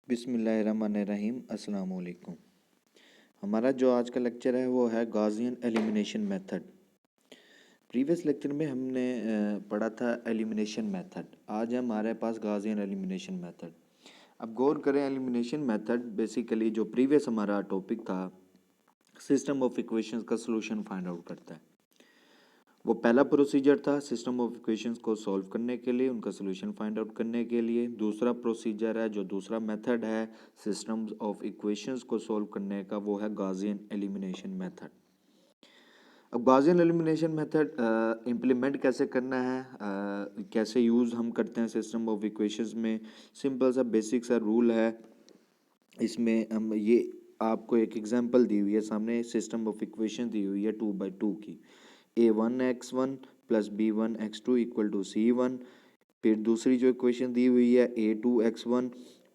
बिस्मिल्लाहिर्रहमानिर्रहीम अस्सलाम वालेकुम। हमारा जो आज का लेक्चर है वो है Gaussian elimination method. Previous lecture में हमने पढ़ा था एलिमिनेशन मेथड। आज है हमारे पास गॉसियन एलिमिनेशन मेथड। अब गौर करें, एलिमिनेशन मेथड बेसिकली जो प्रीवियस हमारा टॉपिक था सिस्टम ऑफ इक्वेशंस का सॉल्यूशन फाइंड आउट करता है। वो पहला प्रोसीजर था सिस्टम ऑफ इक्वेशंस को सॉल्व करने के लिए, उनका सॉल्यूशन फाइंड आउट करने के लिए। दूसरा प्रोसीजर है, जो दूसरा मेथड है सिस्टम्स ऑफ इक्वेशंस को सॉल्व करने का, वो है गॉसियन एलिमिनेशन मेथड। अब गॉसियन एलिमिनेशन मेथड इम्प्लीमेंट कैसे करना है, कैसे यूज़ हम करते हैं सिस्टम ऑफ इक्वेशंस में, सिंपल सा बेसिक सा रूल है। इसमें हम ये आपको एक एग्जांपल दी हुई है, सामने सिस्टम ऑफ इक्वेशन दी हुई है 2/2 की। a1x1 plus b1x2 equal to c1। फिर दूसरी जो इक्वेशन दी हुई है a2x1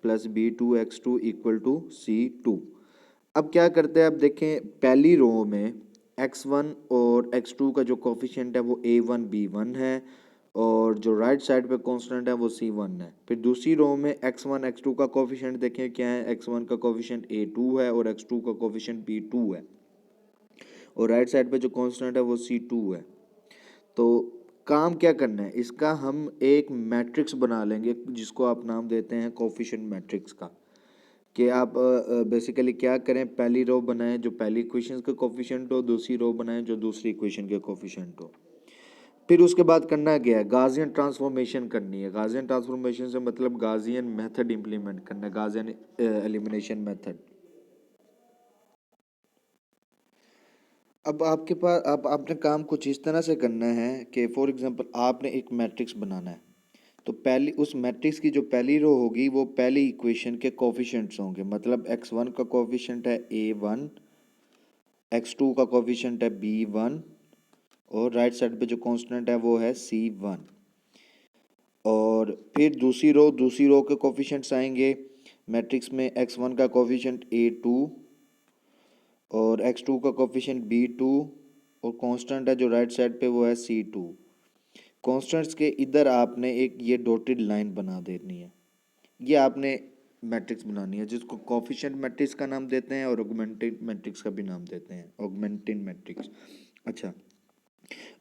plus b2x2 equal to c2। अब क्या करते हैं, अब देखें पहली रो में x1 और x2 का जो कोफिशिएंट है वो a1 b1 है और जो राइट साइड पे कांस्टेंट है वो c1 है। फिर दूसरी रो में x1 x2 का कोफिशिएंट देखें क्या है, x1 का कोफिशिएंट a2 है और x2 का कोफिशिएंट b2 है और राइट साइड पे जो कांस्टेंट है वो c2 है। तो काम क्या करना है, इसका हम एक मैट्रिक्स बना लेंगे जिसको आप नाम देते हैं कोफिशिएंट मैट्रिक्स का। कि आप बेसिकली क्या करें, पहली रो बनाएं जो पहली इक्वेशन का कोफिशिएंट हो, दूसरी रो बनाएं जो दूसरी इक्वेशन के कोफिशिएंट हो। फिर उसके बाद करना क्या है, गॉसियन ट्रांसफॉर्मेशन करनी है। गॉसियन ट्रांसफॉर्मेशन से मतलब गॉसियन मेथड इंप्लीमेंट करना है, गॉसियन एलिमिनेशन मेथड। अब आपके पास अब आपने काम कुछ इस तरह से करना है कि फॉर एग्जांपल आपने एक मैट्रिक्स बनाना है। तो पहली उस मैट्रिक्स की जो पहली रो होगी वो पहली इक्वेशन के कोफिशिएंट्स होंगे। मतलब x1 का कोफिशिएंट है a1, x2 का कोफिशिएंट है b1 और राइट साइड पे जो कांस्टेंट है वो है c1। और फिर दूसरी रो के कोफिशिएंट्स आएंगे मैट्रिक्स में, x1 का कोफिशिएंट a2 और x2 का कोफिशिएंट b2 और कांस्टेंट है जो राइट साइड पे वो है c2। कांस्टेंट्स के इधर आपने एक ये डॉटेड लाइन बना देनी है। ये आपने मैट्रिक्स बनानी है जिसको कोफिशिएंट मैट्रिक्स का नाम देते हैं और ऑगमेंटेड मैट्रिक्स का भी नाम देते हैं, ऑगमेंटेड मैट्रिक्स। अच्छा,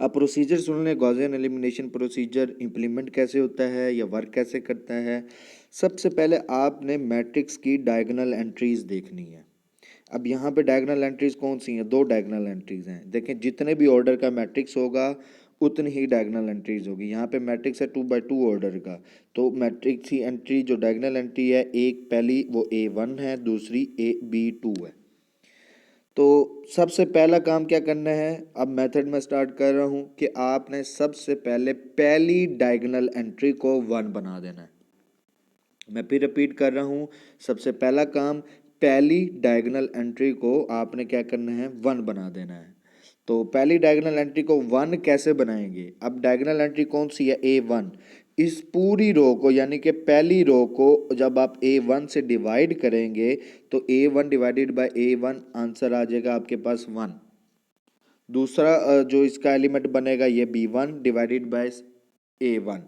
अब प्रोसीजर सुन लें, गॉसियन एलिमिनेशन प्रोसीजर इंप्लीमेंट कैसे होता है या वर्क कैसे करता है। सबसे पहले आपने मैट्रिक्स की डायगोनल एंट्रीज देखनी है। अब यहाँ पे डायगोनल एंट्रीज कौन सी हैं, दो डायगोनल एंट्रीज हैं। देखें जितने भी ऑर्डर का मैट्रिक्स होगा उतनी ही डायगोनल एंट्रीज होगी। यहाँ पे मैट्रिक्स है 2/2 ऑर्डर का, तो मैट्रिक्स की एंट्री जो डायगोनल एंट्री है, एक पहली वो a1 है, दूसरी b2 है। तो सबसे पहला काम क्या करना है, अब मेथड में स्टार्ट कर रहा हूँ कि आपने सबसे पहले पहली डायगोनल एंट्री को 1 बना देना है। मैं फिर रिपीट कर रहा हूँ, सबसे पहला काम पहली डायगोनल एंट्री को आपने क्या करना है, 1 बना देना है। तो पहली डायगोनल एंट्री को 1 कैसे बनाएंगे, अब डायगोनल एंट्री कौन सी है, a1। इस पूरी रो को यानी कि पहली रो को जब आप a1 से डिवाइड करेंगे तो a1 divided by a1 answer आ जाएगा आपके पास 1। दूसरा जो इसका एलिमेंट बनेगा ये b1 डिवाइडेड बाय a1,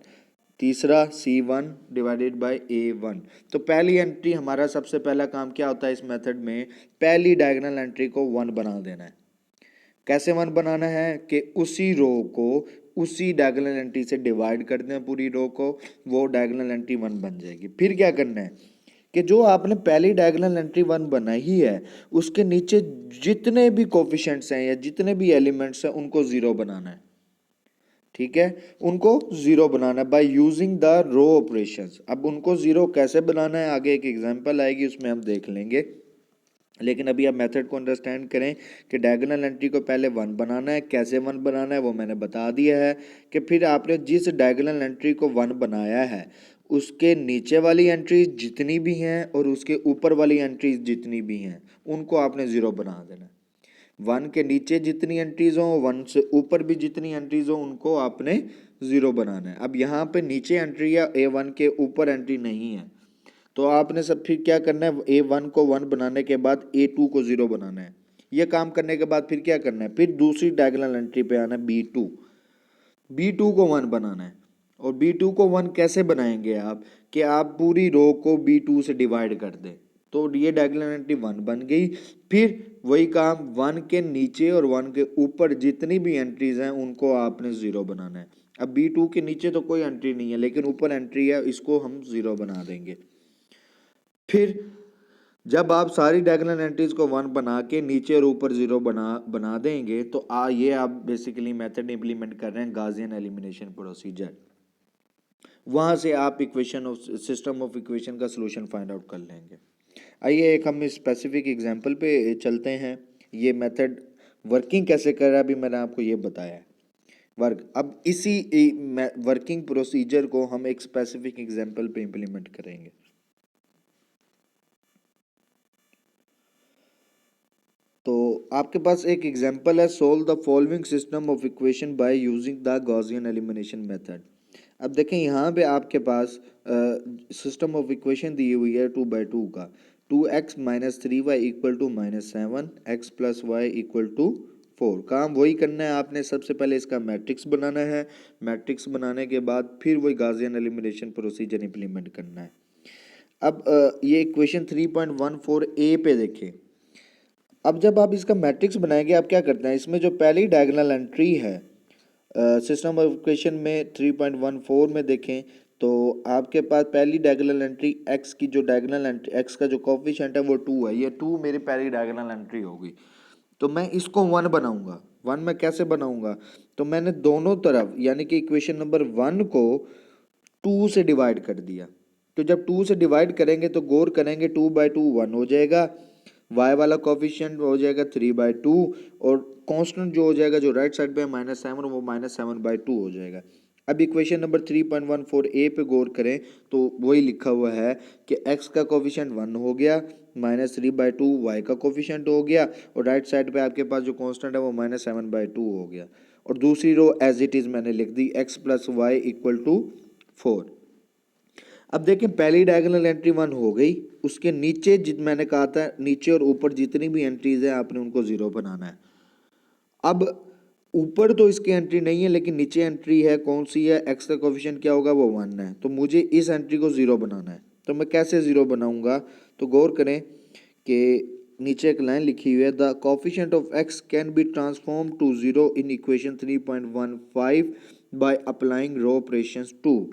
तीसरा c1 डिवाइडेड बाय a1। तो पहली एंट्री, हमारा सबसे पहला काम क्या होता है इस मेथड में, पहली डायगोनल एंट्री को 1 बना देना है। कैसे 1 बनाना है कि उसी रो को उसी डायगोनल एंट्री से डिवाइड कर दें पूरी रो को, वो डायगोनल एंट्री 1 बन जाएगी। फिर क्या करना है कि जो आपने पहली डायगोनल एंट्री 1 बनाई ही है उसके नीचे जितने भी कोफिशिएंट्स हैं या जितने भी एलिमेंट्स हैं उनको 0 बनाना है। ठीक है, उनको 0 बनाना है by using the row operations. अब उनको 0 कैसे बनाना है आगे एक एग्जांपल आएगी उसमें हम देख लेंगे, लेकिन अभी आप मेथड को अंडरस्टैंड करें कि डायगोनल एंट्री को पहले 1 बनाना है। कैसे 1 बनाना है वो मैंने बता दिया है कि फिर आपने जिस डायगोनल एंट्री को 1 बनाया है उसके नीचे वाली एंट्रीज जितनी भी हैं और उसके ऊपर वाली एंट्रीज जितनी भी हैं उनको आपने 0 बना देना है। 1 के नीचे जितनी एंट्रीज हो, 1 से ऊपर भी जितनी एंट्रीज हो, उनको आपने 0 बनाना है। अब यहाँ पे नीचे एंट्री है, a1 के ऊपर एंट्री नहीं है, तो आपने सब फिर क्या करना है, a1 को 1 बनाने के बाद a2 को 0 बनाना है। ये काम करने के बाद फिर क्या करना है, फिर दूसरी डायगोनल एंट्री पे आना है b2 को 1 बनाना है और B2 को 1 कैसे बनाएंगे आप, कि आप पूरी रो को B2 से डिवाइड कर दें, तो ये डायगोनल एंट्री 1 बन गई। फिर वही काम 1 के नीचे और 1 के ऊपर जितनी भी एंट्रीज हैं उनको आपने 0 बनाना है। अब B2 के नीचे तो कोई एंट्री नहीं है, लेकिन ऊपर एंट्री है, इसको हम 0 बना देंगे। फिर जब आप सारी डायगोनल एंट्रीज को 1 बना के नीचे और ऊपर 0 बना देंगे, तो ये आप बेसिकली मेथड इंप्लीमेंट कर रहे हैं गाउसियन एलिमिनेशन प्रोसीजर। वहां से आप equation of system of equation का सॉल्यूशन फाइंड आउट कर लेंगे। आइए एक हम स्पेसिफिक एग्जांपल पे चलते हैं। ये मेथड वर्किंग कैसे कर रहा है अभी मैंने आपको ये बताया है। अब इसी वर्किंग प्रोसीजर को हम एक स्पेसिफिक एग्जांपल पे इंप्लीमेंट करेंगे। तो आपके पास एक एग्जांपल है, solve the following system of equation by using the Gaussian elimination method. अब देखें यहाँ पे आपके पास सिस्टम ऑफ इक्वेशन दी हुई है 2/2 का, 2x minus 3y equal to -7, x plus y equal to 4। काम वही करना है आपने, सबसे पहले इसका मैट्रिक्स बनाना है, मैट्रिक्स बनाने के बाद फिर वही गॉसियन एलिमिनेशन प्रोसीजर इंप्लीमेंट करना है। अब ये इक्वेशन 3.14a पे देखें। अब जब आप इसका मैट्रिक्स बनाएंगे, आप क्या करते हैं, इसमें जो पहली डायगोनल एंट्री है सिस्टम ऑफ इक्वेशन में 3.14 में देखें, तो आपके पास पहली डायगोनल एंट्री x की जो डायगोनल एंट्री x का जो कोफिशिएंट है वो 2 है, ये 2 मेरी पहली डायगोनल एंट्री होगी। तो मैं इसको 1 बनाऊंगा। 1 मैं कैसे बनाऊंगा, तो मैंने दोनों तरफ यानी कि इक्वेशन नंबर 1 को 2 से डिवाइड कर दिया। तो जब 2 से डिवाइड करेंगे तो गौर करेंगे 2/2 1 हो जाएगा, y वाला कोफिशिएंट हो जाएगा 3/2 और कांस्टेंट जो हो जाएगा जो राइट साइड पे है -7 वो -7/2 हो जाएगा। अब इक्वेशन नंबर 3.14a पे गौर करें तो वही लिखा हुआ है कि x का कोफिशिएंट 1 हो गया, -3/2 y का कोफिशिएंट हो गया और राइट साइड पे आपके पास जो कांस्टेंट है वो -7/2 हो गया। और दूसरी रो एज इट इज मैंने लिख दी, x plus y equal to 4। अब देखें पहली डायगोनल एंट्री 1 हो गई, उसके नीचे मैंने कहा था नीचे और ऊपर जितनी भी एंट्रीज हैं आपने उनको 0 बनाना है। अब ऊपर तो इसकी एंट्री नहीं है, लेकिन नीचे एंट्री है, कौन सी है, x का कोफिशिएंट क्या होगा वो 1 है, तो मुझे इस एंट्री को 0 बनाना है। तो मैं कैसे 0 बनाऊंगा, तो गौर करें कि नीचे एक लाइन लिखी हुई है, the coefficient of x can be transform to 0 in equation 3.15 by applying row operations 2।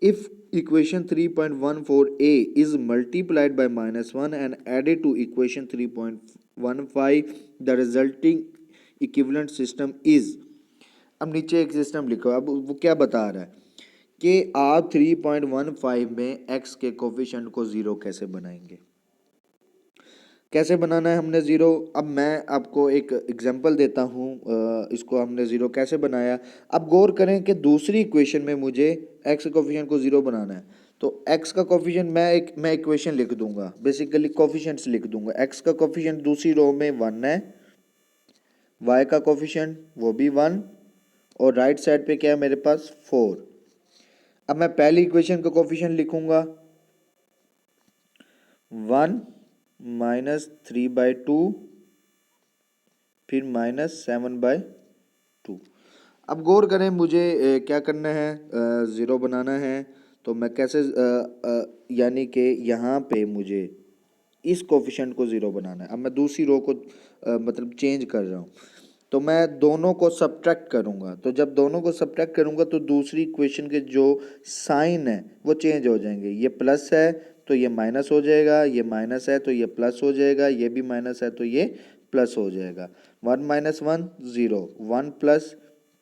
If equation 3.14a is multiplied by -1 and added to equation 3.15, the resulting equivalent system is। अब नीचे एक सिस्टम लिखो। अब वो क्या बता रहा है कि आप 3.15 में x के कोफिशिएंट को 0 कैसे बनाएंगे, कैसे बनाना है हमने 0। अब मैं आपको एक एग्जांपल देता हूँ, इसको हमने 0 कैसे बनाया। अब गौर करें कि दूसरी इक्वेशन में मुझे x के कोफिशिएंट को 0 बनाना है, तो x का कोफिशिएंट मैं इक्वेशन लिख दूंगा, बेसिकली कोफिशिएंट्स लिख दूंगा। x का कोफिशिएंट दूसरी रो में 1 है, y का कोफिशिएंट वो भी 1 और राइट साइड पे क्या है मेरे पास 4। अब मैं पहली इक्वेशन का कोफिशिएंट लिखूंगा 1 -3/2 फिर -7/2। अब गौर करें मुझे क्या करना है, 0 बनाना है। तो मैं कैसे यानी कि यहाँ पे मुझे इस कोफिशिएंट को 0 बनाना है। अब मैं दूसरी रो को मतलब चेंज कर रहा हूँ, तो मैं दोनों को सब्ट्रैक्ट करूँगा। तो जब दोनों को सब्ट्रैक्ट करूँगा तो दूसरी इक्वेशन के जो साइन है वो चेंज हो जाएंगे। ये प्लस है तो ये माइनस हो जाएगा, ये माइनस है तो ये प्लस हो जाएगा, ये भी माइनस है तो ये प्लस हो जाएगा। 1 - 1 0, 1 प्लस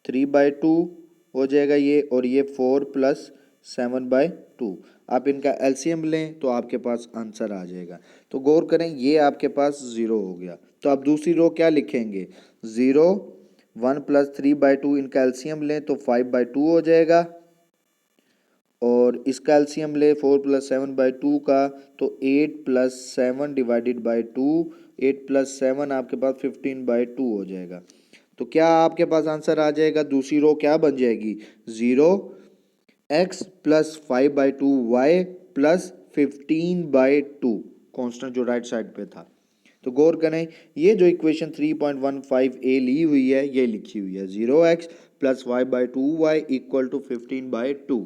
3/2 हो जाएगा ये, और ये 4 प्लस 7/2। आप इनका एलसीएम लें तो आपके पास आंसर आ जाएगा। तो गौर करें ये आपके पास 0 हो गया। तो आप दूसरी रो क्या लिखेंगे, 0 1 प्लस 3/2 इनका एलसीएम लें तो 5/2 हो जाएगा, और इसका एलसीएम ले 4 प्लस 7/2 का तो 8 प्लस 7 डिवाइडेड बाई 2, 8 प्लस 7 आपके पास 15/2 हो जाएगा। तो क्या आपके पास आंसर आ जाएगा, दूसरी रो क्या बन जाएगी, 0x plus 5/2 y plus 15/2, constant जो राइट साइड पे था। तो गौर करें ये जो इक्वेशन 3.15a ली हुई है ये लिखी हुई है 0x plus y by two y equal to 15/2।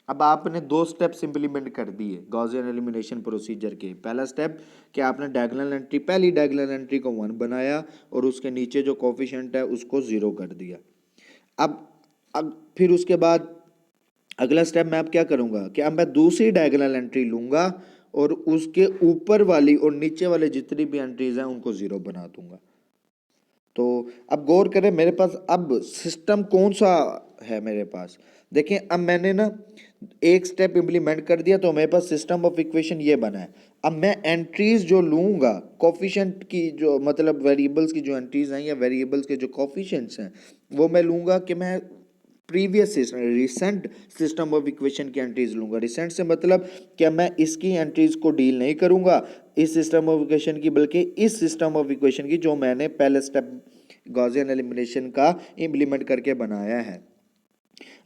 अब आपने दो स्टेप्स इंप्लीमेंट कर दिए गॉसियन एलिमिनेशन प्रोसीजर के। पहला स्टेप कि आपने डायगोनल एंट्री, पहली डायगोनल एंट्री को 1 बनाया और उसके नीचे जो कोफिशिएंट है उसको 0 कर दिया। अब फिर उसके बाद अगला स्टेप मैं अब क्या करूंगा कि अब मैं दूसरी डायगोनल एंट्री लूंगा और उसके ऊपर वाली और नीचे वाले जितनी भी एंट्रीज हैं उनको 0 बना दूंगा। तो अब गौर करें मेरे पास अब सिस्टम कौन सा है मेरे पास। देखिए अब मैंने ना एक स्टेप इम्प्लीमेंट कर दिया तो मेरे पास सिस्टम ऑफ इक्वेशन ये बना है। अब मैं एंट्रीज जो लूंगा कोफिशिएंट की, जो मतलब वेरिएबल्स की जो एंट्रीज हैं या वेरिएबल्स के जो कोफिशिएंट्स हैं वो मैं लूंगा कि मैं previous system recent system of equation की एंट्रीज लूंगा। रिसेंट से मतलब क्या मैं इसकी एंट्रीज को डील नहीं करूंगा इस सिस्टम ऑफ इक्वेशन की, बल्कि इस सिस्टम ऑफ इक्वेशन की जो मैंने पहले स्टेप गॉसियन एलिमिनेशन का इम्प्लीमेंट करके बनाया है।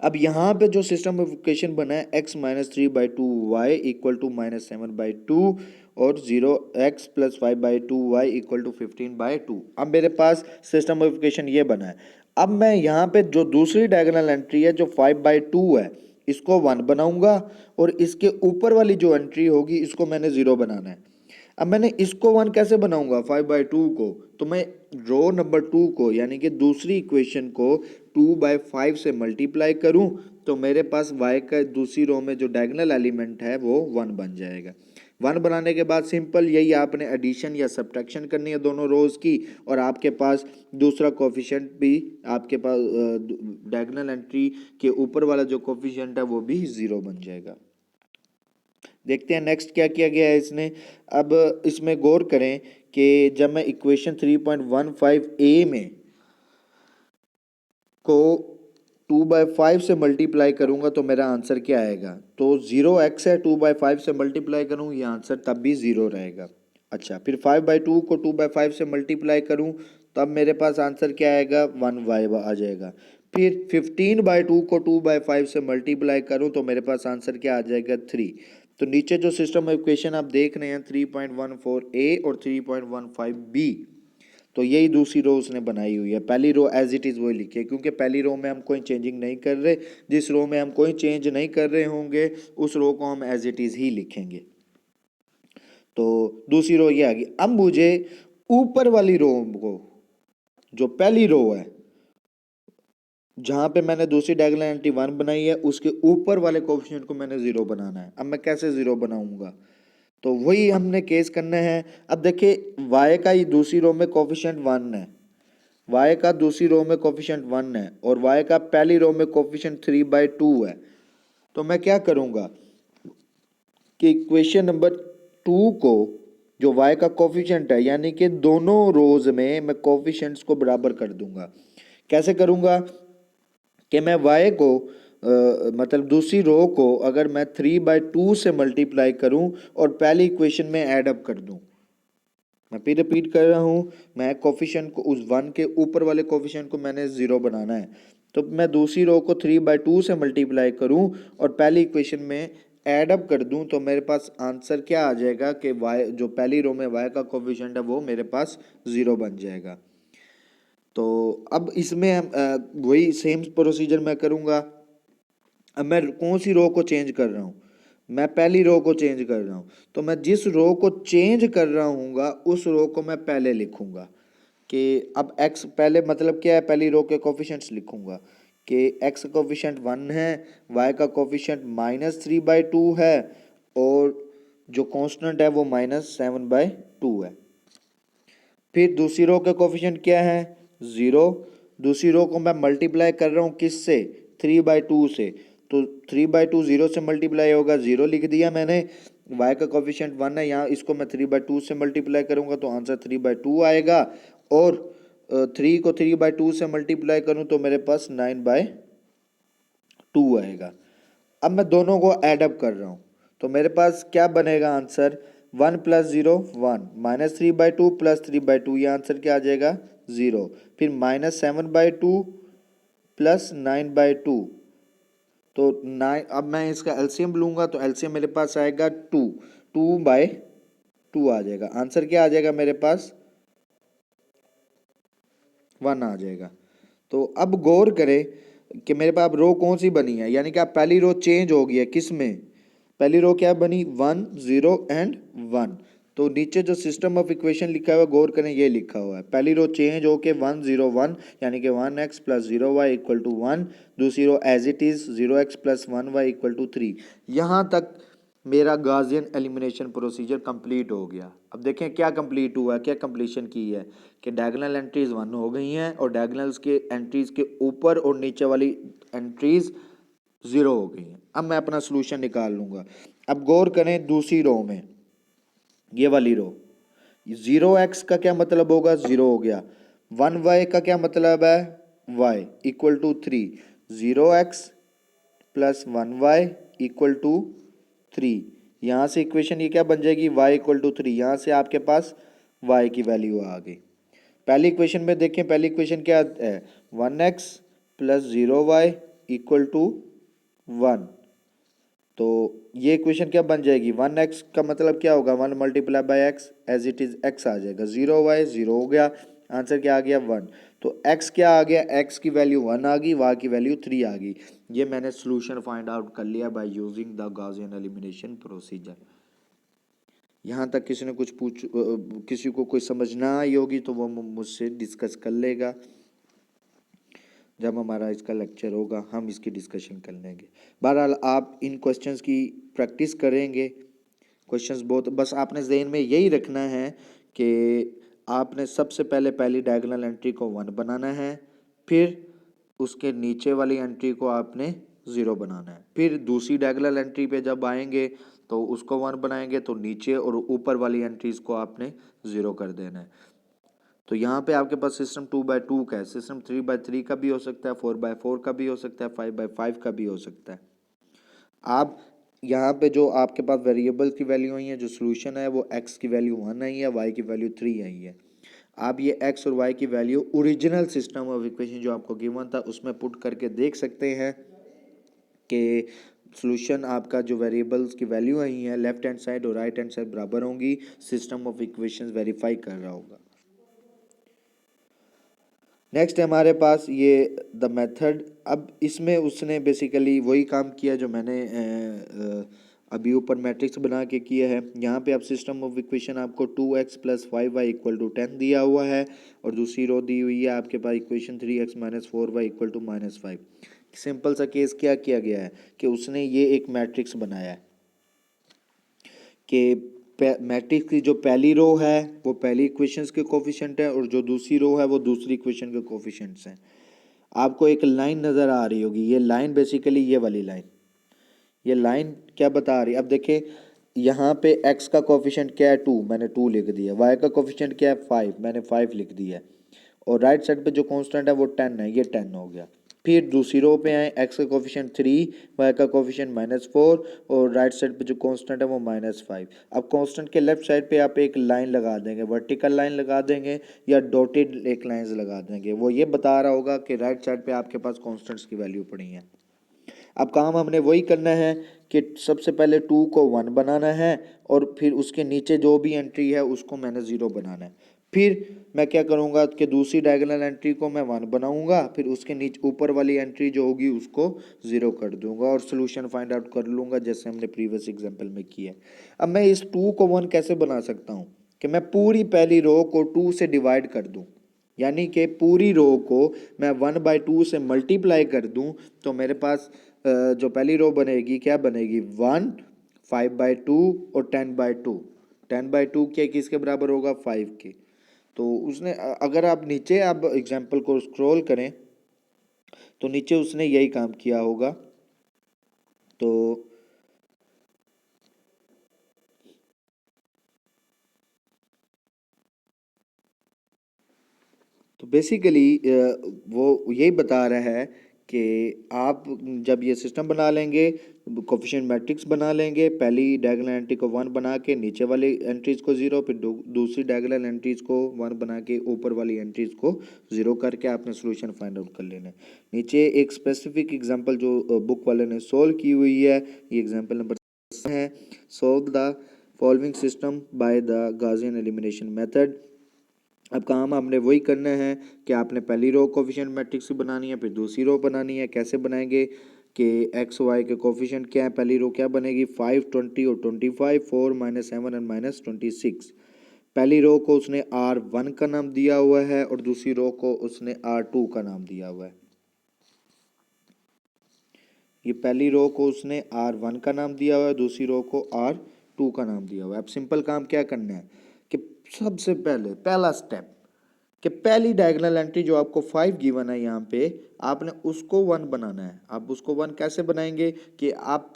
अब यहाँ पे जो सिस्टम ऑफ इक्वेशन बना है x-3/2y इक्वल टू -7/2 और 0x+5/2y इक्वल टू 15/2। अब मेरे पास सिस्टम ऑफ इक्वेशन ये बना है। अब मैं यहाँ पे जो दूसरी डायगोनल एंट्री है जो 5/2 है इसको 1 बनाऊंगा और इसके ऊपर वाली जो एंट्री होगी इसको मैंने 0 बनाना है। अब मैंने इसको 1 कैसे बनाऊंगा 5/2 को, तो मैं रो नंबर 2 को यानी कि दूसरी इक्वेशन को 2/5 से मल्टीप्लाई करूं तो मेरे पास y का दूसरी रो में जो डायगोनल एलिमेंट है वो 1 बन जाएगा। 1 बनाने के बाद सिंपल यही आपने एडिशन या सब्ट्रैक्शन करनी है दोनों रोज की और आपके पास दूसरा कोफिशिएंट भी आपके पास डायगोनल एंट्री के ऊपर वाला जो कोफिशिएंट है वो भी 0 बन जाएगा। देखते हैं नेक्स्ट क्या किया गया है इसने। अब इसमें गौर करें कि जब मैं इक्वेशन 3.15 में को 2/5 से मल्टीप्लाई करूंगा तो मेरा आंसर क्या आएगा, तो 0x है 2/5 से मल्टीप्लाई करूं ये आंसर तब भी 0 रहेगा। अच्छा फिर 5/2 को 2/5 से मल्टीप्लाई करूं तब मेरे पास आंसर क्या आएगा 1y आ जाएगा। फिर 15/2 को 2/5 से मल्टीप्लाई करूं तो मेरे पास आंसर क्या आ जाएगा 3। तो नीचे जो सिस्टम ऑफ इक्वेशन आप देख रहे हैं 3.14a और 3.15b, तो यही दूसरी रो उसने बनाई हुई है। पहली रो एज इट इज़ वही लिखी है क्योंकि पहली रो में हम कोई चेंजिंग नहीं कर रहे। जिस रो में हम कोई चेंज नहीं कर रहे होंगे उस रो को हम एज इट इज़ ही लिखेंगे। तो दूसरी रो ये आ गई। अब मुझे ऊपर वाली रो को, जो पहली रो है जहां पे मैंने दूसरी डायगोनल एंट्री 1 बनाई है उसके ऊपर वाले कोफिशिएंट को मैंने 0 बनाना है। अब मैं कैसे 0 बनाऊंगा, तो वही हमने केस करना है। अब देखिए y का ही दूसरी रो में कोफिशिएंट 1 है, y का दूसरी रो में कोफिशिएंट 1 है और y का पहली रो में कोफिशिएंट 3/2 है। तो मैं क्या करूंगा कि इक्वेशन नंबर 2 को जो y का कोफिशिएंट है यानी कि दोनों रोज में मैं कोफिशिएंट्स को बराबर कर दूंगा। कैसे करूंगा कि मैं y को मतलब दूसरी रो को अगर मैं 3/2 से मल्टीप्लाई करूं और पहली इक्वेशन में ऐड अप कर दूं। मैं फिर रिपीट कर रहा हूं, मैं कोफिशिएंट को उस 1 के ऊपर वाले कोफिशिएंट को मैंने 0 बनाना है। तो मैं दूसरी रो को 3/2 से मल्टीप्लाई करूं और पहली इक्वेशन में ऐड अप कर दूं तो मेरे पास आंसर क्या आ जाएगा कि y जो पहली रो में y का कोफिशिएंट है वो मेरे पास 0 बन जाएगा। तो अब इसमें वही सेम प्रोसीजर मैं करूंगा। अब मैं कौन सी रो को चेंज कर रहा हूँ, मैं पहली रो को चेंज कर रहा हूँ। तो मैं जिस रो को चेंज कर रहा हूँगा उस रो को मैं पहले लिखूंगा कि अब x पहले मतलब क्या है, पहली रो के कोफिशिएंट्स लिखूंगा कि x का कोफिशिएंट 1 है, y का कोफिशिएंट -3/2 है और जो कांस्टेंट है वो -7/2 है। फिर दूसरी रो के कोफिशिएंट क्या है 0। दूसरी रो को मैं मल्टीप्लाई कर रहा हूँ किससे 3/2 से, तो 3/2 0 से मल्टीप्लाई होगा 0 लिख दिया मैंने। y का कोफिशिएंट 1 है, यहाँ इसको मैं 3/2 से मल्टीप्लाई करूंगा तो आंसर 3/2 आएगा और 3 को 3/2 से मल्टीप्लाई करूँ तो मेरे पास 9/2 आएगा। अब मैं दोनों को ऐडअप कर रहा हूँ तो मेरे पास क्या बनेगा आंसर 1 + 0 1 -3/2 + 3/2 ये आंसर क्या आ जाएगा 0। फिर -7/2 + 9/2 तो 9, अब मैं इसका एलसीएम लूंगा तो एलसीएम मेरे पास आएगा 2/2 आ जाएगा। आंसर क्या आ जाएगा मेरे पास 1 आ जाएगा। तो अब गौर करें कि मेरे पास अब रो कौन सी बनी है, यानी कि अब पहली रो चेंज हो गई है किस में, पहली रो क्या बनी 1 0 एंड 1। तो नीचे जो सिस्टम ऑफ इक्वेशन लिखा हुआ है गौर करें ये लिखा हुआ है, पहली रो चेंज होके 1 0 1 यानी कि 1x plus 0y equal to 1, दूसरी row as it is 0x plus 1y equal to 3। यहाँ तक मेरा गाउसियन एलिमिनेशन प्रोसीजर कंप्लीट हो गया। अब देखें क्या कंप्लीट हुआ है, क्या कंप्लीशन की है कि डायगोनल एंट्रीज 1 हो गई हैं और डायगोनल्स के एंट्रीज के ऊपर और नीचे वाली एंट्रीज 0 हो गई हैं। अब मैं अपना सोल्यूशन निकाल लूंगा। अब गौर करें दूसरी रो में, ये वाली रो 0x का क्या मतलब होगा 0 हो गया, 1y का क्या मतलब है y equal to 3, 0x plus 1y equal to 3। यहाँ से इक्वेशन ये क्या बन जाएगी y इक्वल टू 3, यहाँ से आपके पास y की वैल्यू आ गई। पहली इक्वेशन में देखें, पहली इक्वेशन क्या है 1x plus 0y equal to 1। तो ये इक्वेशन क्या बन जाएगी 1x का मतलब क्या होगा 1 multiply by x, as it is x आ जाएगा, 0y 0 हो गया, आंसर क्या आ गया 1। तो x क्या आ गया, x की वैल्यू 1 आ गई, y की वैल्यू 3 आ गई। ये मैंने सोल्यूशन फाइंड आउट कर लिया bye using the Gaussian elimination procedure. यहाँ तक किसी ने कुछ किसी को कोई समझ ना आई होगी तो वो मुझसे डिस्कस कर लेगा, जब हमारा इसका लेक्चर होगा हम इसकी डिस्कशन कर लेंगे। बहरहाल आप इन क्वेश्चंस की प्रैक्टिस करेंगे, क्वेश्चंस बहुत, बस आपने ज़हन में यही रखना है कि आपने सबसे पहले पहली डायगोनल एंट्री को 1 बनाना है, फिर उसके नीचे वाली एंट्री को आपने 0 बनाना है, फिर दूसरी डायगोनल एंट्री पे जब आएंगे तो उसको 1 बनाएंगे तो नीचे और ऊपर वाली एंट्रीज को आपने 0 कर देना है। तो यहाँ पे आपके पास सिस्टम 2/2 का है, सिस्टम 3/3 का भी हो सकता है, 4/4 का भी हो सकता है, 5/5 का भी हो सकता है। आप यहाँ पे जो आपके पास वेरिएबल की वैल्यू आई है, जो सोल्यूशन है वो x की वैल्यू 1 आई है, y की वैल्यू 3 आई है। आप ये x और y की value original system of equation जो आपको गिवन था उसमें पुट करके देख सकते हैं कि सोल्यूशन आपका जो वेरिएबल्स की वैल्यू आई है लेफ्ट हैंड साइड और राइट हैंड साइड बराबर होंगी, सिस्टम ऑफ इक्वेशंस वेरीफाई कर रहा होगा। नेक्स्ट है हमारे पास ये द मेथड। अब इसमें उसने बेसिकली वही काम किया जो मैंने अभी ऊपर मैट्रिक्स बना के किया है। यहाँ पे अब सिस्टम ऑफ इक्वेशन आपको 2x plus 5y equal to 10 दिया हुआ है और दूसरी रो दी हुई है आपके पास equation 3x minus 4y equal to -5। Simple सा केस क्या किया गया है कि उसने ये एक मैट्रिक्स बनाया है कि मैट्रिक्स की जो पहली रो है वो पहली इक्वेशंस के कोफिशिएंट है और जो दूसरी रो है वो दूसरी इक्वेशन के कोफिशिएंट्स हैं। आपको एक लाइन नज़र आ रही होगी, ये लाइन बेसिकली ये वाली लाइन, ये लाइन क्या बता रही है, अब देखिए यहाँ पे x का कोफिशिएंट क्या है 2, मैंने 2 लिख दिया, y का कोफिशिएंट क्या है 5, मैंने 5 लिख दिया, और राइट साइड पे जो कांस्टेंट है वो 10 है, ये 10 हो गया। फिर दूसरी रो पे आए, x का कोफिशिएंट 3, y का कोफिशिएंट -4 और राइट साइड पे जो कांस्टेंट है वो -5। अब कांस्टेंट के लेफ्ट साइड पे आप एक लाइन लगा देंगे, वर्टिकल लाइन लगा देंगे या डॉटेड एक लाइंस लगा देंगे, वो ये बता रहा होगा कि राइट साइड पे आपके पास कांस्टेंट्स की वैल्यू पड़ी है। अब काम हमने वही करना है कि सबसे पहले 2 को 1 बनाना है और फिर उसके नीचे जो भी एंट्री है उसको मैंने 0 बनाना है। फिर मैं क्या करूँगा कि दूसरी डायगोनल एंट्री को मैं 1 बनाऊँगा, फिर उसके नीचे ऊपर वाली एंट्री जो होगी उसको 0 कर दूँगा और सोल्यूशन फाइंड आउट कर लूँगा जैसे हमने प्रीवियस एग्जाम्पल में किया। अब मैं इस 2 को 1 कैसे बना सकता हूँ कि मैं पूरी पहली रो को 2 से डिवाइड कर दूँ, यानी कि पूरी रो को मैं 1/2 से मल्टीप्लाई कर दूँ तो मेरे पास जो पहली रो बनेगी क्या बनेगी 1, 5/2 और 10/2। 10/2 के किसके बराबर होगा 5 के। तो उसने अगर आप नीचे आप एग्जाम्पल को स्क्रॉल करें तो नीचे उसने यही काम किया होगा। तो बेसिकली वो यही बता रहा है कि आप जब ये सिस्टम बना लेंगे, कोफिशिएंट मैट्रिक्स बना लेंगे, पहली डायगोनल एंट्री को 1 बना के नीचे वाली एंट्रीज को 0, फिर दूसरी डायगोनल एंट्रीज को 1 बना के ऊपर वाली एंट्रीज को 0 करके आपने सोल्यूशन फाइंड आउट कर लेना है। नीचे एक स्पेसिफिक एग्जांपल जो बुक वाले ने सोल्व की हुई है, ये एग्जांपल नंबर है, solve the following system by the Gaussian elimination method. अब काम आपने वही करना है कि आपने पहली रो कोफिशिएंट मैट्रिक्स बनानी है, फिर दूसरी रो बनानी है। कैसे बनाएंगे कि एक्स वाई के कोफिशिएंट क्या है, पहली रो क्या बनेगी 5, 20 और 25, 4 -7 एंड -26। पहली रो को उसने R1 का नाम दिया हुआ है और दूसरी रो को उसने R2 का नाम दिया हुआ है। ये पहली रो को उसने R1 का नाम दिया हुआ है, दूसरी रो को R2 का नाम दिया हुआ है। अब सिंपल काम क्या करना है कि सबसे पहले पहला स्टेप कि पहली डायगोनल एंट्री जो आपको 5 गिवन है यहाँ पे, आपने उसको 1 बनाना है। आप उसको 1 कैसे बनाएंगे कि आप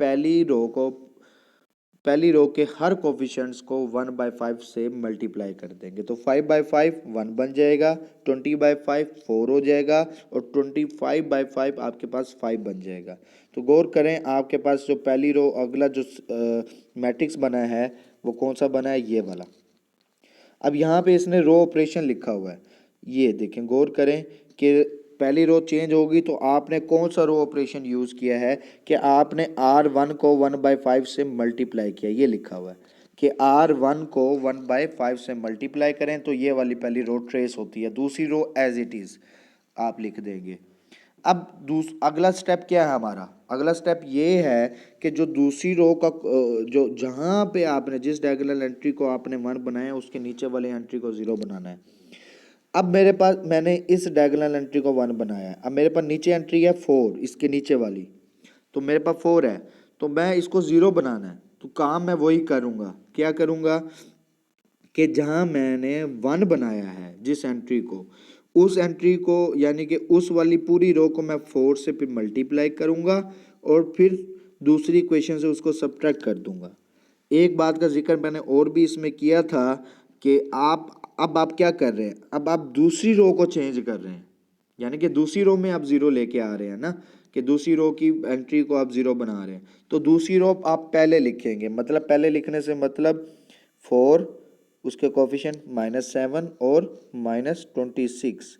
पहली रो के हर कोफिशिएंट्स को 1/5 से मल्टीप्लाई कर देंगे। तो 5/5 1 बन जाएगा, 20/5 4 हो जाएगा और 25/5 आपके पास 5 बन जाएगा। तो गौर करें, आपके पास जो पहली रो अगला जो मैट्रिक्स बना है वो कौन सा बना है, ये वाला। अब यहाँ पे इसने रो ऑपरेशन लिखा हुआ है, ये देखें, गौर करें कि पहली रो चेंज होगी तो आपने कौन सा रो ऑपरेशन यूज़ किया है कि आपने R1 को 1/5 से मल्टीप्लाई किया। ये लिखा हुआ है कि R1 को 1/5 से मल्टीप्लाई करें तो ये वाली पहली रो ट्रेस होती है, दूसरी रो एज इट इज़ आप लिख देंगे। अब अगला स्टेप क्या है हमारा, अगला स्टेप ये है कि जो दूसरी रो का जो जहाँ पे आपने जिस डायगोनल एंट्री को आपने 1 बनाया उसके नीचे वाले एंट्री को 0 बनाना है। अब मेरे पास, मैंने इस डायगोनल एंट्री को 1 बनाया है, अब मेरे पास नीचे एंट्री है 4, इसके नीचे वाली, तो मेरे पास 4 है, तो मैं इसको 0 बनाना है। तो काम मैं वही करूँगा, क्या करूँगा कि जहाँ मैंने 1 बनाया है जिस एंट्री को, उस एंट्री को यानी कि उस वाली पूरी रो को मैं 4 से फिर मल्टीप्लाई करूँगा और फिर दूसरी इक्वेशन से उसको सब्ट्रैक्ट कर दूँगा। एक बात का जिक्र मैंने और भी इसमें किया था कि आप क्या कर रहे हैं, अब आप दूसरी रो को चेंज कर रहे हैं, यानी कि दूसरी रो में आप 0 लेके आ रहे हैं ना, कि दूसरी रो की एंट्री को आप 0 बना रहे हैं। तो दूसरी रो आप पहले लिखेंगे, मतलब पहले लिखने से मतलब 4, उसके कोफिशिएंट -7 और -26।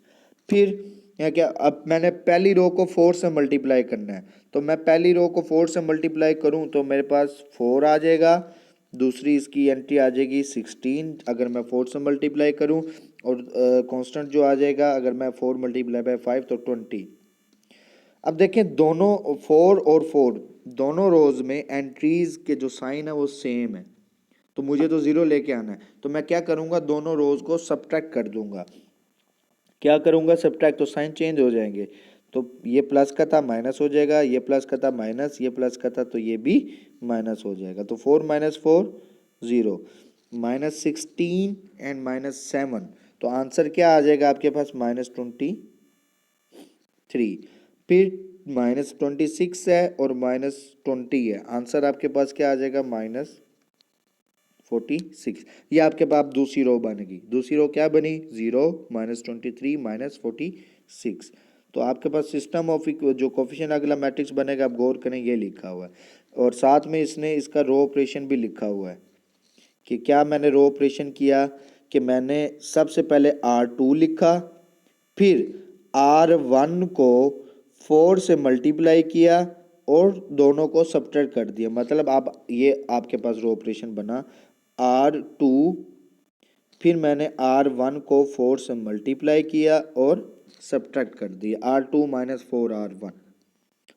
फिर या क्या, अब मैंने पहली रो को 4 से मल्टीप्लाई करना है, तो मैं पहली रो को 4 से मल्टीप्लाई करूं तो मेरे पास 4 आ जाएगा, दूसरी इसकी एंट्री आ जाएगी 16 अगर मैं 4 से मल्टीप्लाई करूं, और कांस्टेंट जो आ जाएगा अगर मैं 4 मल्टीप्लाई बाय 5 तो 20। अब देखें, दोनों 4 और 4 दोनों रोज में एंट्रीज के जो साइन है वो सेम है, तो मुझे तो 0 लेके आना है। तो मैं क्या करूँगा, दोनों रोज को सब्ट्रैक्ट कर दूंगा। क्या करूँगा, सब्ट्रैक्ट, तो साइन चेंज हो जाएंगे। तो ये प्लस का था माइनस हो जाएगा, ये प्लस का था माइनस, ये प्लस का था तो ये भी माइनस हो जाएगा। तो 4 - 4 0, -16 एंड -7, तो आंसर क्या आ जाएगा आपके पास, -23। फिर -26 है और -20 है, आंसर आपके पास क्या आ जाएगा, -46। ये आपके पास दूसरी रो बनेगी, दूसरी रो क्या बनी, 0 -23 -46। तो आपके पास सिस्टम ऑफ जो कोफिशिएंट अगला मैट्रिक्स बनेगा, आप गौर करें, ये लिखा हुआ है और साथ में इसने इसका रो ऑपरेशन भी लिखा हुआ है कि क्या मैंने रो ऑपरेशन किया कि मैंने सबसे पहले R2 लिखा, फिर R1 को 4 से मल्टीप्लाई किया और दोनों को सब्ट्रैक्ट कर दिया। मतलब आप ये आपके पास रो ऑपरेशन बना R2, फिर मैंने R1 को 4 से मल्टीप्लाई किया और सब्ट्रैक्ट कर दिया, R2 - 4R1,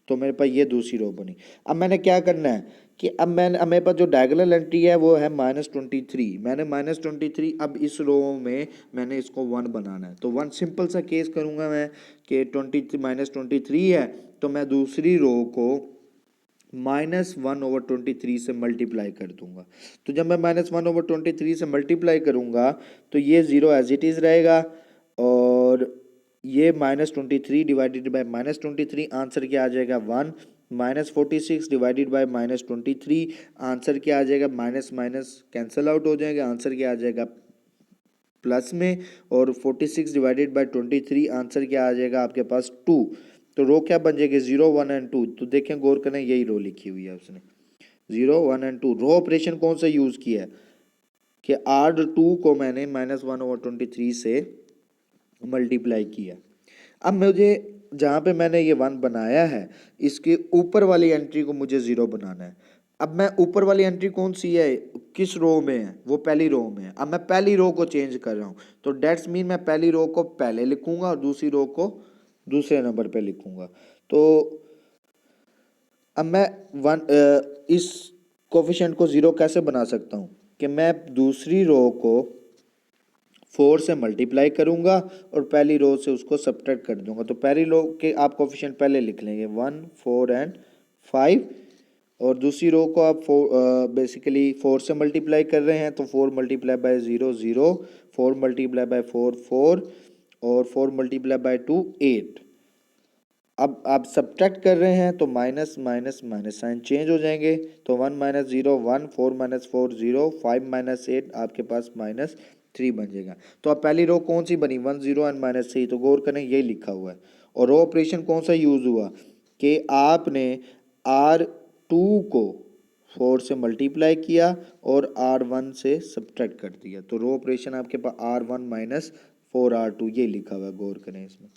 तो मेरे पास ये दूसरी रो बनी। अब मैंने क्या करना है कि अब मेरे पास जो डायगोनल एंट्री है वो है -23, मैंने -23, अब इस रो में मैंने इसको 1 बनाना है। तो 1 सिंपल सा केस करूँगा मैं कि -23 है, तो मैं दूसरी रो को -1/23 से मल्टीप्लाई कर दूंगा। तो जब मैं -1/23 से मल्टीप्लाई करूंगा तो ये 0 एज इट इज़ रहेगा और ये -23 डिवाइडेड बाय -23, आंसर क्या आ जाएगा 1, -46 डिवाइडेड बाय -23, आंसर क्या आ जाएगा, माइनस माइनस कैंसिल आउट हो जाएगा, आंसर क्या आ जाएगा प्लस में, और 46 डिवाइडेड बाय 23, आंसर क्या आ जाएगा आपके पास 2। तो रो क्या बन जाएगी, 0 1 एंड 2। तो देखें, गौर करें, यही रो लिखी हुई है उसने, 0 1 एंड 2। रो ऑपरेशन कौन सा यूज किया है कि R2 को मैंने -1/23 से मल्टीप्लाई किया। अब मुझे जहाँ पे मैंने ये 1 बनाया है इसके ऊपर वाली एंट्री को मुझे 0 बनाना है। अब मैं ऊपर वाली एंट्री कौन सी है किस रो में है, वो पहली रो में है। अब मैं पहली रो को चेंज कर रहा हूँ, तो डेट्स मीन मैं पहली रो को पहले लिखूंगा और दूसरी रो को दूसरे नंबर पे लिखूंगा। तो अब मैं इस कोफिशिएंट को 0 कैसे बना सकता हूँ कि मैं दूसरी रो को 4 से मल्टीप्लाई करूंगा और पहली रो से उसको सब्ट्रैक्ट कर दूंगा। तो पहली रो के आप कोफिशिएंट पहले लिख लेंगे 1, 4 एंड 5, और दूसरी रो को आप बेसिकली 4 से मल्टीप्लाई कर रहे हैं, तो 4 मल्टीप्लाई बाय 0 0, 4 मल्टीप्लाई बाय 4 4, और 4 मल्टीप्लाई बाय 2 8। अब आप सब्ट्रैक्ट कर रहे हैं तो minus minus minus sign change हो जाएंगे। तो 1 माइनस 0 1, 4 माइनस 4 0, 5 माइनस 8 आपके पास -3 बन जाएगा। तो अब पहली रो कौन सी बनी, 1 0 एंड -3, तो गौर करें यही लिखा हुआ है। और रो ऑपरेशन कौन सा यूज हुआ कि आपने R2 को 4 से मल्टीप्लाई किया और R1 से सब्ट्रैक्ट कर दिया। तो रो ऑपरेशन आपके पास R1 माइनस 4R2 ये लिखा हुआ है, गौर करें इसमें।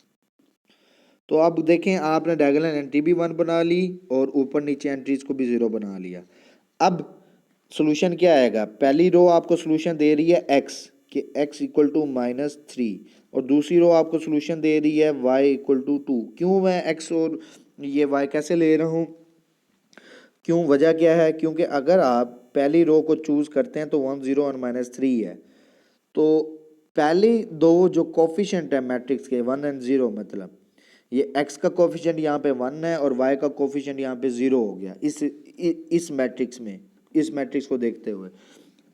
तो अब देखें आपने डायगोनल एंट्री भी 1 बना ली और ऊपर नीचे एंट्रीज को भी 0 बना लिया। अब सोल्यूशन क्या आएगा, पहली रो आपको सोल्यूशन दे रही है x कि x इक्वल टू -3, और दूसरी रो आपको सोल्यूशन दे रही है y इक्वल टू 2। क्यों मैं x और ये y कैसे ले रहा हूँ, क्यों, वजह क्या है, क्योंकि अगर आप पहली रो को चूज करते हैं तो 1 0 और -3 है, तो पहली दो जो कोफिशिएंट है मैट्रिक्स के 1 एंड 0, मतलब ये x का कोफिशिएंट यहाँ पे 1 है और y का कोफिशिएंट यहाँ पे 0 हो गया इस मैट्रिक्स में। इस मैट्रिक्स को देखते हुए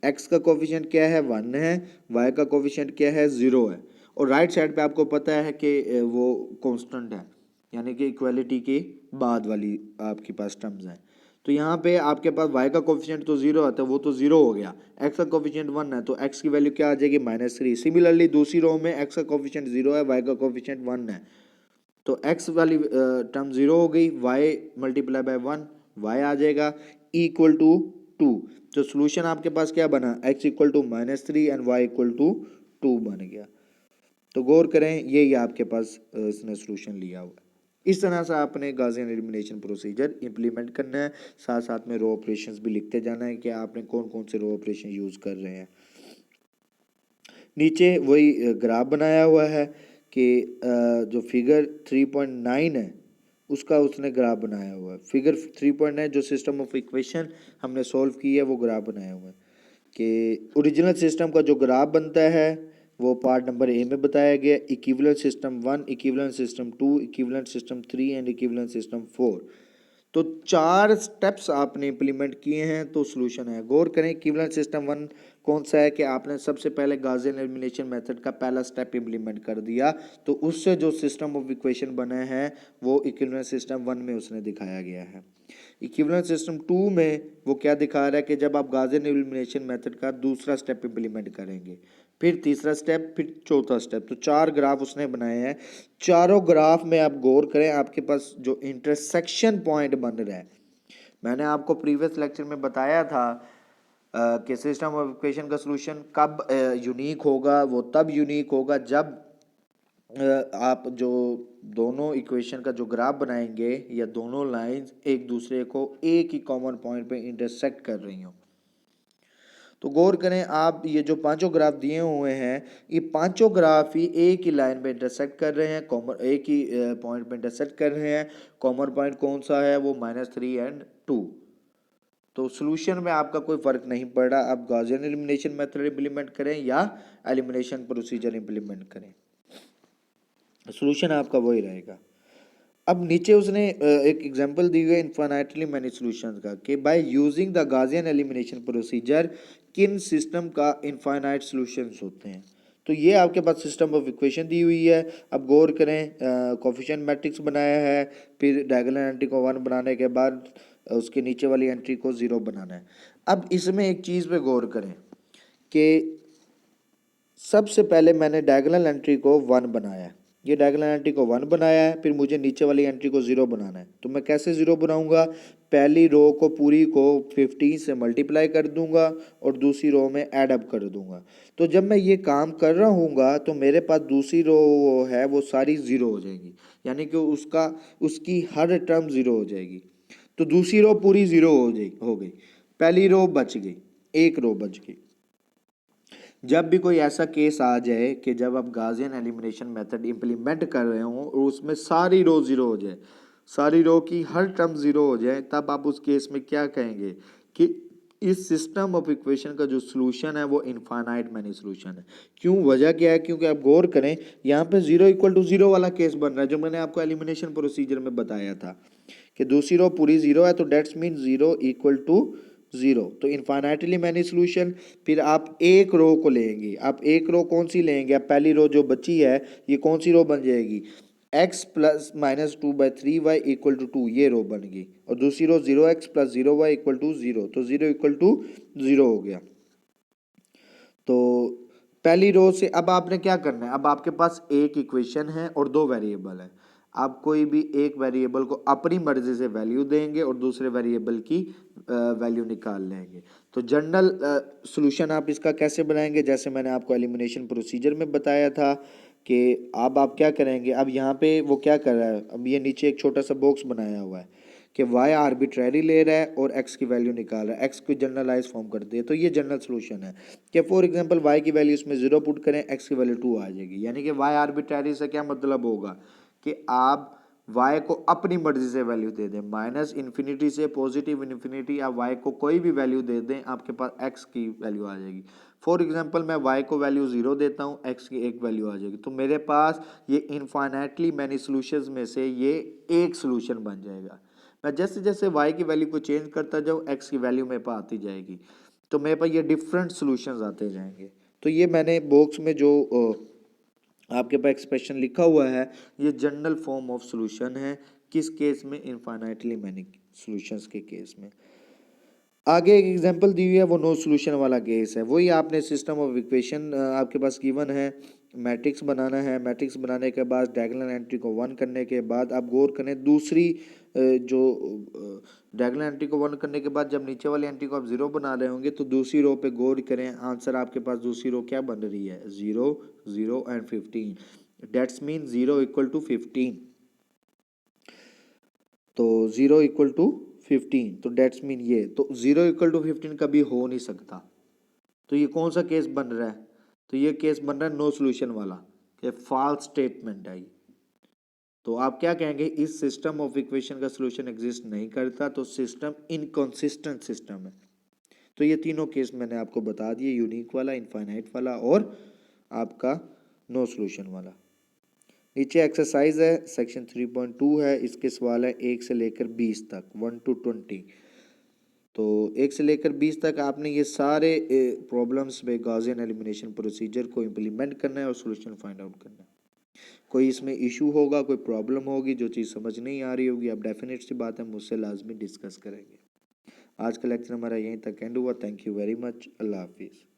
x का कोफिशिएंट क्या है, 1 है, y का कोफिशिएंट क्या है, 0 है, और राइट साइड पे आपको पता है कि वो कांस्टेंट है, यानी कि इक्वालिटी के बाद वाली आपके पास टर्म्स हैं। तो यहाँ पे आपके पास y का कोफिशिएंट तो 0 आता है, वो तो 0 हो गया, x का कोफिशिएंट 1 है तो x की वैल्यू क्या आ जाएगी, -3। सिमिलरली दूसरी रो में x का कोफिशिएंट 0 है, y का कोफिशिएंट 1 है, तो x वाली टर्म 0 हो गई, y मल्टीप्लाई बाय 1 y आ जाएगा इक्वल टू 2। तो सोल्यूशन आपके पास क्या बना, x equal to -3 and y equal to 2 बन गया। तो गौर करें यही आपके पास इसने सोल्यूशन लिया हुआ है। इस तरह से आपने गॉसियन एलिमिनेशन प्रोसीजर इंप्लीमेंट करना है, साथ साथ में रो ऑपरेशंस भी लिखते जाना है कि आपने कौन कौन से रो ऑपरेशन यूज कर रहे हैं। नीचे वही ग्राफ बनाया हुआ है कि जो फिगर 3.9 है उसका उसने ग्राफ बनाया हुआ है। फिगर 3.9 जो सिस्टम ऑफ इक्वेशन हमने सॉल्व की है वो ग्राफ बनाया हुआ है कि ओरिजिनल सिस्टम का जो ग्राफ बनता है वो पार्ट नंबर ए में बताया गया, equivalent system 1, equivalent system 2, equivalent system 3 and equivalent system 4। तो 4 स्टेप्स आपने इम्प्लीमेंट किए हैं तो सोल्यूशन है। गौर करें इक्विवेलेंट सिस्टम 1 कौन सा है कि आपने सबसे पहले गॉसियन एलिमिनेशन मेथड का पहला स्टेप इम्प्लीमेंट कर दिया, तो उससे जो सिस्टम ऑफ इक्वेशन बने हैं वो इक्विवेलेंट सिस्टम 1 में उसने दिखाया गया है। इक्विवेलेंट सिस्टम 2 में वो क्या दिखा रहा है कि जब आप गॉसियन एलिमिनेशन मेथड का दूसरा स्टेप इम्प्लीमेंट करेंगे, फिर तीसरा स्टेप, फिर चौथा स्टेप, तो 4 ग्राफ उसने बनाए हैं। चारों ग्राफ में आप गौर करें आपके पास जो इंटरसेक्शन पॉइंट बन रहा है, मैंने आपको प्रीवियस लेक्चर में बताया था कि सिस्टम ऑफ इक्वेशन का सॉल्यूशन कब यूनिक होगा, वो तब यूनिक होगा जब आप जो दोनों इक्वेशन का जो ग्राफ बनाएंगे या दोनों लाइंस एक दूसरे को एक ही कॉमन पॉइंट पे इंटरसेक्ट कर रही हो। तो गौर करें आप ये जो पांचों ग्राफ दिए हुए हैं ये पांचों ग्राफ ही एक ही लाइन पे इंटरसेक्ट कर रहे हैं, कॉमन एक ही पॉइंट पे इंटरसेक्ट कर रहे हैं। कॉमन पॉइंट कौन सा है, वो -3 एंड 2। तो सोल्यूशन में आपका कोई फर्क नहीं पड़ रहा, आप गॉसियन एलिमिनेशन मेथड इम्प्लीमेंट करें या एलिमिनेशन प्रोसीजर इम्प्लीमेंट करें, सोल्यूशन आपका वही रहेगा। अब नीचे उसने एक एग्जांपल दी हुई है इनफाइनाइटली मैनी सॉल्यूशंस का कि bye using the Gaussian elimination procedure किन सिस्टम का इनफाइनाइट सॉल्यूशंस होते हैं। तो ये आपके पास सिस्टम ऑफ इक्वेशन दी हुई है। अब गौर करें कोफिशिएंट मैट्रिक्स बनाया है, फिर डायगोनल एंट्री को 1 बनाने के बाद उसके नीचे वाली एंट्री को 0 बनाना है। अब इसमें एक चीज़ पे गौर करें कि सबसे पहले मैंने डायगोनल एंट्री को 1 बनाया, ये डायगोनल एंट्री को 1 बनाया है, फिर मुझे नीचे वाली एंट्री को 0 बनाना है। तो मैं कैसे 0 बनाऊंगा, पहली रो को पूरी को 15 से मल्टीप्लाई कर दूंगा और दूसरी रो में ऐड अप कर दूंगा। तो जब मैं ये काम कर रहा हूँगा तो मेरे पास दूसरी रो है वो सारी 0 हो जाएगी, यानी कि उसकी हर टर्म 0 हो जाएगी। तो दूसरी रो पूरी 0 हो गई, पहली रो बच गई। एक रो बच गई। जब भी कोई ऐसा केस आ जाए कि जब आप गाउसियन एलिमिनेशन मेथड इंप्लीमेंट कर रहे हो और उसमें सारी रो जीरो हो जाए, सारी रो की हर टर्म जीरो हो जाए, तब आप उस केस में क्या कहेंगे कि इस सिस्टम ऑफ इक्वेशन का जो सोल्यूशन है वो इनफाइनाइट मैनी सोल्यूशन है। क्यों, वजह क्या है? क्योंकि आप गौर करें, यहाँ पे जीरो इक्वल टू जीरो वाला केस बन रहा है जो मैंने आपको एलिमिनेशन प्रोसीजर में बताया था कि दूसरी रो पूरी जीरो है, तो that's mean zero equal to zero, तो इनफाइनाइटली मैनी सोल्यूशन। फिर आप एक रो को लेंगे, आप एक रो कौन सी लेंगे? आप पहली रो जो बची है ये कौन सी रो बन जाएगी? x plus minus 2/3y equal to 2, ये रो बन गई। और दूसरी रो 0x plus 0y equal to 0, तो 0 इक्वल टू 0 हो गया। तो पहली रो से अब आपने क्या करना है? अब आपके पास एक इक्वेशन है और दो वेरिएबल है। आप कोई भी एक वेरिएबल को अपनी मर्जी से वैल्यू देंगे और दूसरे वेरिएबल की वैल्यू निकाल लेंगे। तो जनरल सॉल्यूशन आप इसका कैसे बनाएंगे? जैसे मैंने आपको एलिमिनेशन प्रोसीजर में बताया था कि अब आप क्या करेंगे। अब यहाँ पे वो क्या कर रहा है, अब ये नीचे एक छोटा सा बॉक्स बनाया हुआ है कि y आर्बिट्ररी ले रहा है और x की वैल्यू निकाल रहा है, x को जनरलाइज फॉर्म कर दे, तो ये जनरल सॉल्यूशन है कि फॉर एग्जांपल y की वैल्यू इसमें 0 पुट करें, x की वैल्यू 2 आ जाएगी। यानी कि y आर्बिट्ररी से क्या मतलब होगा कि आप y को अपनी मर्जी से वैल्यू दे दें, माइनस इन्फिनिटी से पॉजिटिव इन्फिनिटी, आप y को कोई भी वैल्यू दे दें, आपके पास x की वैल्यू आ जाएगी। फॉर एग्जाम्पल मैं y को वैल्यू 0 देता हूँ, x की एक वैल्यू आ जाएगी, तो मेरे पास ये इनफाइनाइटली मैनी सोल्यूशंस में से ये एक सोल्यूशन बन जाएगा। मैं जैसे जैसे y की वैल्यू को चेंज करता जाऊँ, x की वैल्यू मेरे पास आती जाएगी, तो मेरे पास ये डिफरेंट सॉल्यूशंस आते जाएंगे। तो ये मैंने बॉक्स में जो आपके पास एक्सप्रेशन लिखा हुआ है, ये जनरल फॉर्म ऑफ सॉल्यूशन है। किस केस में? इनफाइनाइटली मैनी सॉल्यूशंस के केस में। आगे एक एग्जांपल दी हुई है, वो नो सॉल्यूशन वाला केस है। वही आपने सिस्टम ऑफ इक्वेशन आपके पास गिवन है, मैट्रिक्स बनाना है। मैट्रिक्स बनाने के बाद डायगोनल एंट्री को 1 करने के बाद आप गौर करें, दूसरी जो डायगोनल एंट्री को 1 करने के बाद जब नीचे वाली एंट्री को आप 0 बना रहे होंगे, तो दूसरी रो पे गौर करें, आंसर आपके पास दूसरी रो क्या बन रही है? 0 0 and 15, that's mean 0 equal to 15। तो 0 इक्वल टू 15, तो डेट्स मीन ये, तो 0 इक्वल टू 15 कभी हो नहीं सकता। तो ये कौन सा केस बन रहा है? तो ये केस बन रहा है नो सॉल्यूशन वाला, कि फॉल्स स्टेटमेंट है। तो आप क्या कहेंगे? इस सिस्टम ऑफ इक्वेशन का सॉल्यूशन एग्जिस्ट नहीं करता, तो सिस्टम इनकंसिस्टेंट सिस्टम है। तो ये तीनों केस मैंने आपको बता दिए, यूनिक वाला, इनफाइनाइट वाला और आपका नो सॉल्यूशन वाला। नीचे एक्सरसाइज है, सेक्शन 3.2 है, इसके सवाल है 1 से लेकर 20 तक, 1 to 20। तो 1 से लेकर 20 तक आपने ये सारे प्रॉब्लम्स में गॉसियन एलिमिनेशन प्रोसीजर को इम्प्लीमेंट करना है और सॉल्यूशन फाइंड आउट करना है। कोई इसमें इशू होगा, कोई प्रॉब्लम होगी, जो चीज़ समझ नहीं आ रही होगी, आप डेफिनेट सी बात है मुझसे लाजमी डिस्कस करेंगे। आज का लेक्चर हमारा यहीं तक एंड हुआ। Thank you very much. अल्लाह हाफिज़।